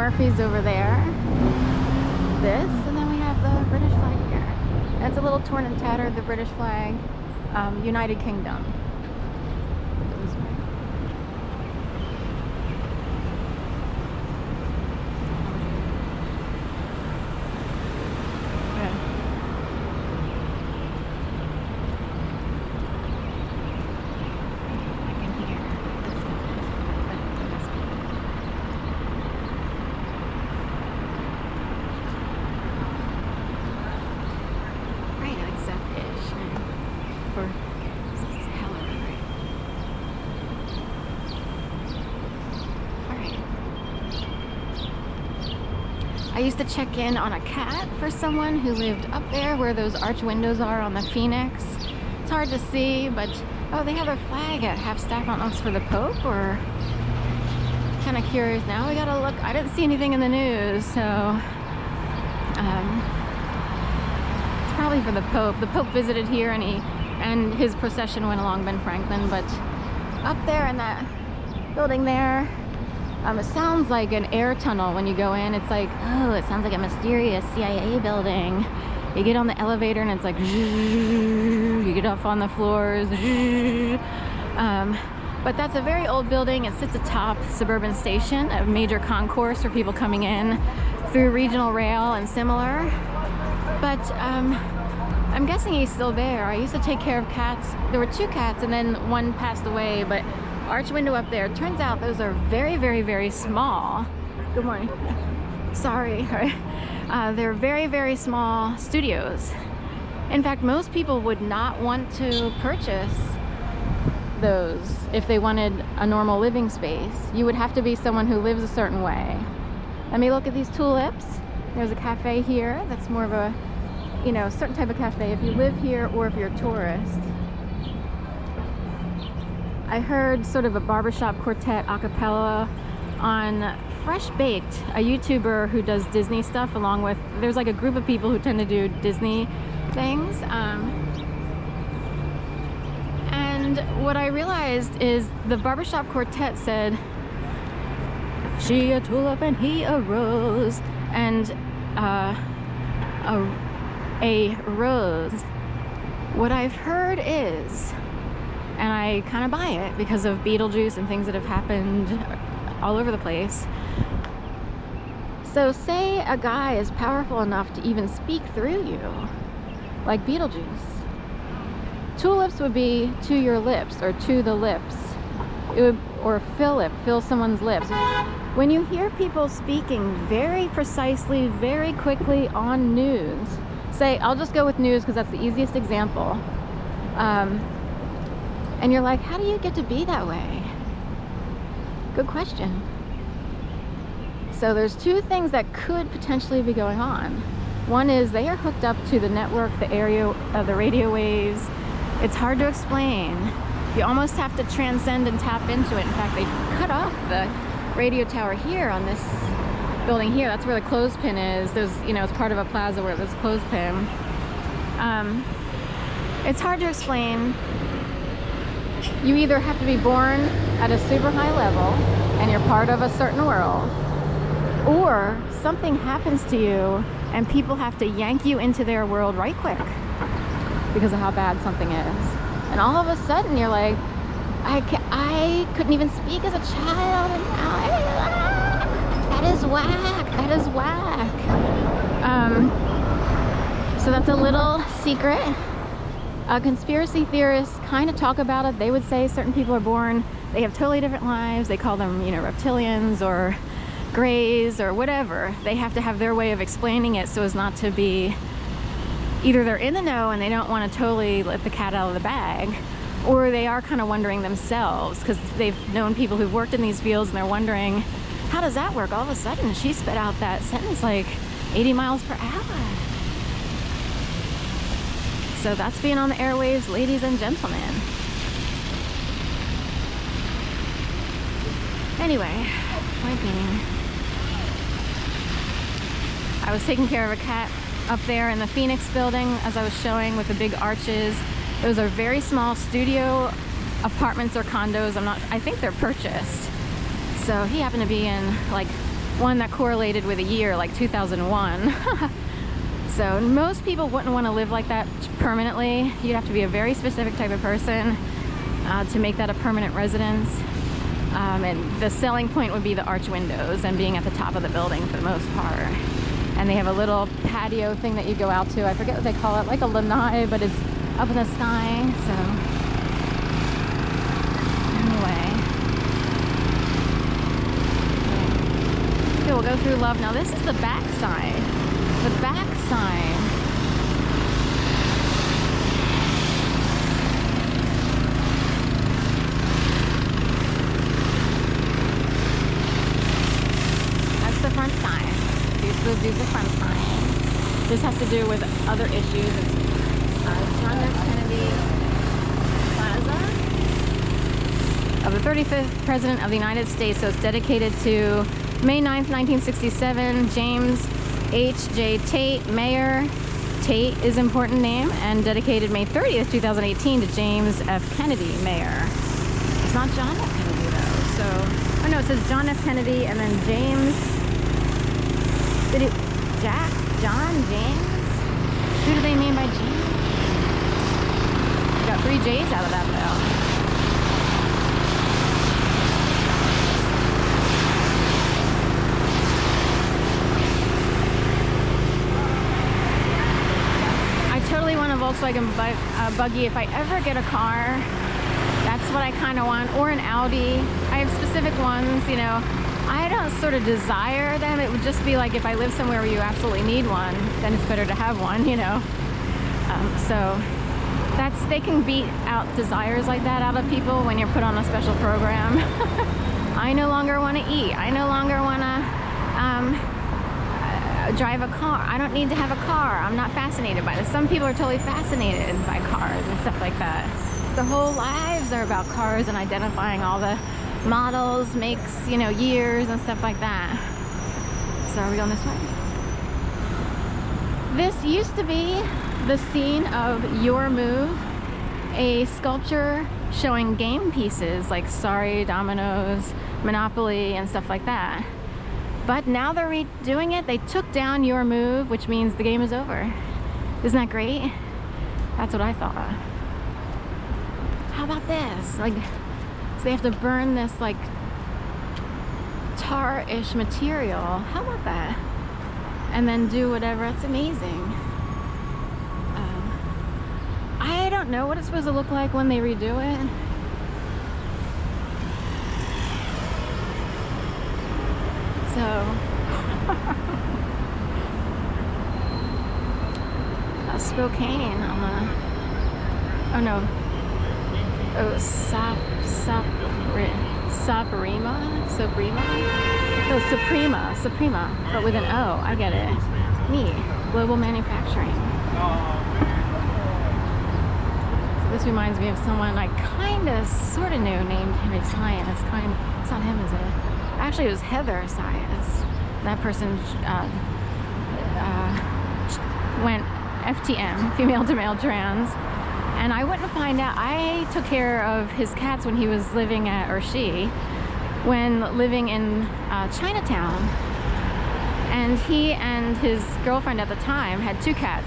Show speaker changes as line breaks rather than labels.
Murphy's over there. This, and then we have the British flag here. That's a little torn and tattered, the British flag, United Kingdom. I used to check in on a cat for someone who lived up there where those arch windows are on the Phoenix. It's hard to see, but oh, they have a flag at half staff. I don't know if it's for the Pope or... Kind of curious now. We gotta look. I didn't see anything in the news, so it's probably for the Pope. The Pope visited here, and his procession went along Ben Franklin. But up there in that building there, it sounds like an air tunnel when you go in. It's like, oh, it sounds like a mysterious CIA building. You get on the elevator and it's like, you get off on the floors. But that's a very old building. It sits atop Suburban Station, a major concourse for people coming in through regional rail and similar. But I'm guessing he's still there. I used to take care of cats. There were 2 cats and then one passed away, but arch window up there. Turns out those are very, very, very small. Good morning. Sorry. They're very, very small studios. In fact, most people would not want to purchase those if they wanted a normal living space. You would have to be someone who lives a certain way. Let me look at these tulips. There's a cafe here that's more of a, you know, certain type of cafe if you live here or if you're a tourist. I heard sort of a barbershop quartet a cappella on Fresh Baked, a YouTuber who does Disney stuff along with, there's like a group of people who tend to do Disney things. And what I realized is the barbershop quartet said, she a tulip and he a rose, and a rose. What I've heard is, and I kind of buy it because of Beetlejuice and things that have happened all over the place. So say a guy is powerful enough to even speak through you, like Beetlejuice. Tulips would be to your lips or to the lips. It would, or fill someone's lips. When you hear people speaking very precisely, very quickly on news, say, I'll just go with news because that's the easiest example. And you're like, how do you get to be that way? Good question. So there's 2 things that could potentially be going on. One is they are hooked up to the network, the area of the radio waves. It's hard to explain. You almost have to transcend and tap into it. In fact, they cut off the radio tower here on this building here. That's where the clothespin is. There's, you know, it's part of a plaza where there's a clothespin. It's hard to explain. You either have to be born at a super high level and you're part of a certain world, or something happens to you and people have to yank you into their world right quick because of how bad something is. And all of a sudden you're like, I couldn't even speak as a child, and now that is whack. That is whack. So that's a little secret. Conspiracy theorists kind of talk about it. They would say certain people are born, they have totally different lives. They call them, you know, reptilians or grays or whatever. They have to have their way of explaining it so as not to be, either they're in the know and they don't want to totally let the cat out of the bag, or they are kind of wondering themselves because they've known people who've worked in these fields and they're wondering, how does that work? All of a sudden she spit out that sentence like 80 miles per hour. So that's being on the airwaves, ladies and gentlemen. Anyway, point being, I was taking care of a cat up there in the Phoenix building, as I was showing, with the big arches. Those are very small studio apartments or condos. I think they're purchased. So he happened to be in like one that correlated with a year like 2001. So most people wouldn't want to live like that permanently. You'd have to be a very specific type of person to make that a permanent residence. And the selling point would be the arch windows and being at the top of the building for the most part. And they have a little patio thing that you go out to. I forget what they call it, like a lanai, but it's up in the sky. So anyway, okay, we'll go through Love. Now this is the back side. The back side. The front sign. These are the front sign. This has to do with other issues. John F. Kennedy Plaza of the 35th President of the United States. So it's dedicated to May 9th, 1967. James H.J. Tate, Mayor. Tate is an important name. And dedicated May 30th, 2018 to James F. Kennedy, Mayor. It's not John F. Kennedy though. So, oh no, it says John F. Kennedy and then James. Did it Jack? John? James? Who do they mean by James? Got 3 J's out of that though. I totally want a Volkswagen buggy. If I ever get a car, that's what I kind of want. Or an Audi. I have specific ones, you know. I don't sort of desire them. It would just be like if I live somewhere where you absolutely need one, then it's better to have one, you know. So they can beat out desires like that out of people when you're put on a special program. I no longer want to eat. I no longer want to drive a car. I don't need to have a car. I'm not fascinated by this. Some people are totally fascinated by cars and stuff like that. Their whole lives are about cars and identifying all the models, makes, you know, years and stuff like that. So are we going this way? This used to be the scene of Your Move, a sculpture showing game pieces like Sorry, Dominoes, Monopoly, and stuff like that. But now they're redoing it. They took down Your Move, which means the game is over. Isn't that great? That's what I thought. How about this? Like, so they have to burn this like tar-ish material. How about that? And then do whatever. It's amazing. I don't know what it's supposed to look like when they redo it. So Spokane on the, oh no, oh, Suprema, but with an O. I get it. Neat. Global manufacturing. So this reminds me of someone I kind of, sort of knew named Henry Sias. It's not him, is it? Actually, it was Heather Sias. That person went FTM, female to male trans. And I went to find out, I took care of his cats when he was living at, or she, when living in Chinatown. And he and his girlfriend at the time had 2 cats.